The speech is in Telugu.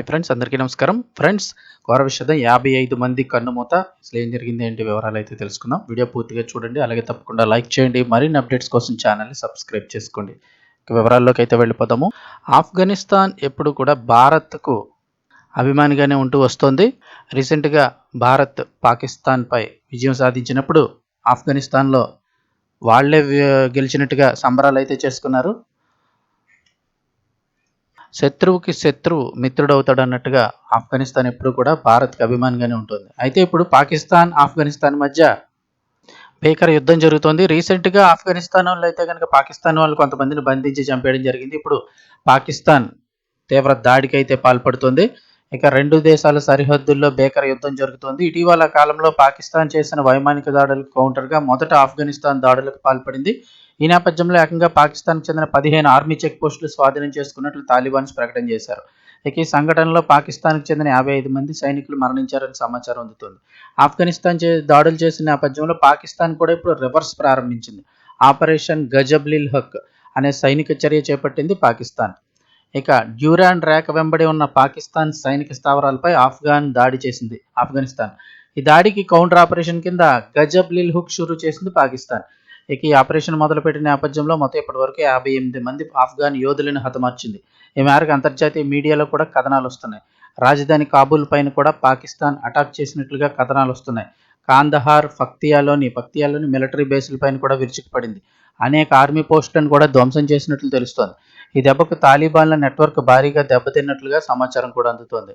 ఫ్రెండ్స్ అందరికీ నమస్కారం. ఫ్రెండ్స్ ఘోర విషాదం 55 మంది కన్నుమూత. అసలు ఏం జరిగింది ఏంటి వివరాలు అయితే తెలుసుకుందాం. వీడియో పూర్తిగా చూడండి. అలాగే తప్పకుండా లైక్ చేయండి. మరిన్ని అప్డేట్స్ కోసం ఛానల్ని సబ్స్క్రైబ్ చేసుకోండి. ఇక వివరాల్లోకి అయితే వెళ్ళిపోదాము. ఆఫ్ఘనిస్తాన్ ఎప్పుడు కూడా భారత్కు అభిమానిగానే ఉంటూ వస్తోంది. రీసెంట్గా భారత్ పాకిస్తాన్పై విజయం సాధించినప్పుడు ఆఫ్ఘనిస్తాన్లో వాళ్లే గెలిచినట్టుగా సంబరాలు అయితే చేసుకున్నారు. శత్రువుకి శత్రువు మిత్రుడవుతాడు అన్నట్టుగా ఆఫ్ఘనిస్తాన్ ఎప్పుడు కూడా భారత్కి అభిమానిగానే ఉంటుంది. అయితే ఇప్పుడు పాకిస్తాన్ ఆఫ్ఘనిస్తాన్ మధ్య భీకర యుద్ధం జరుగుతోంది. రీసెంట్గా ఆఫ్ఘనిస్తాన్ వాళ్ళు అయితే కనుక పాకిస్తాన్ వాళ్ళు కొంతమందిని బంధించి చంపేయడం జరిగింది. ఇప్పుడు పాకిస్తాన్ తీవ్ర దాడికి అయితే పాల్పడుతుంది. ఇక రెండు దేశాల సరిహద్దుల్లో భీకర యుద్ధం జరుగుతోంది. ఇటీవల కాలంలో పాకిస్తాన్ చేసిన వైమానిక దాడులకు కౌంటర్గా మొదట ఆఫ్ఘనిస్తాన్ దాడులకు పాల్పడింది. ఈ నేపథ్యంలో ఏకంగా పాకిస్తాన్కు చెందిన 15 ఆర్మీ చెక్ పోస్టులు స్వాధీనం చేసుకున్నట్లు తాలిబాన్స్ ప్రకటన చేశారు. ఇక ఈ సంఘటనలో పాకిస్తాన్కు చెందిన 55 మంది సైనికులు మరణించారని సమాచారం అందుతోంది. ఆఫ్ఘనిస్తాన్ దాడులు చేసిన నేపథ్యంలో పాకిస్తాన్ కూడా ఇప్పుడు రివర్స్ ప్రారంభించింది. ఆపరేషన్ గజబ్-ఉల్ హక్ అనే సైనిక చర్య చేపట్టింది పాకిస్తాన్. ఇక డ్యూరాండ్ రేఖ వెంబడి ఉన్న పాకిస్తాన్ సైనిక స్థావరాలపై దాడి చేసింది ఆఫ్ఘనిస్తాన్. ఈ దాడికి కౌంటర్ ఆపరేషన్ కింద గజబ్-ఉల్ హక్ షురూ చేసింది పాకిస్తాన్. ఇక ఈ ఆపరేషన్ మొదలుపెట్టిన నేపథ్యంలో మొత్తం ఇప్పటి వరకు 58 మంది ఆఫ్ఘాన్ యోధులను హతమార్చింది. ఈ మేరకు అంతర్జాతీయ మీడియాలో కూడా కథనాలు వస్తున్నాయి. రాజధాని కాబూల్ పైన కూడా పాకిస్తాన్ అటాక్ చేసినట్లుగా కథనాలు వస్తున్నాయి. కాందహార్, పక్తియాలోని మిలిటరీ బేసుల పైన కూడా విరుచుకుపడింది. అనేక ఆర్మీ పోస్టులను కూడా ధ్వంసం చేసినట్లు తెలుస్తోంది. ఈ దెబ్బకు తాలిబాన్ల నెట్వర్క్ భారీగా దెబ్బతిన్నట్లుగా సమాచారం కూడా అందుతోంది.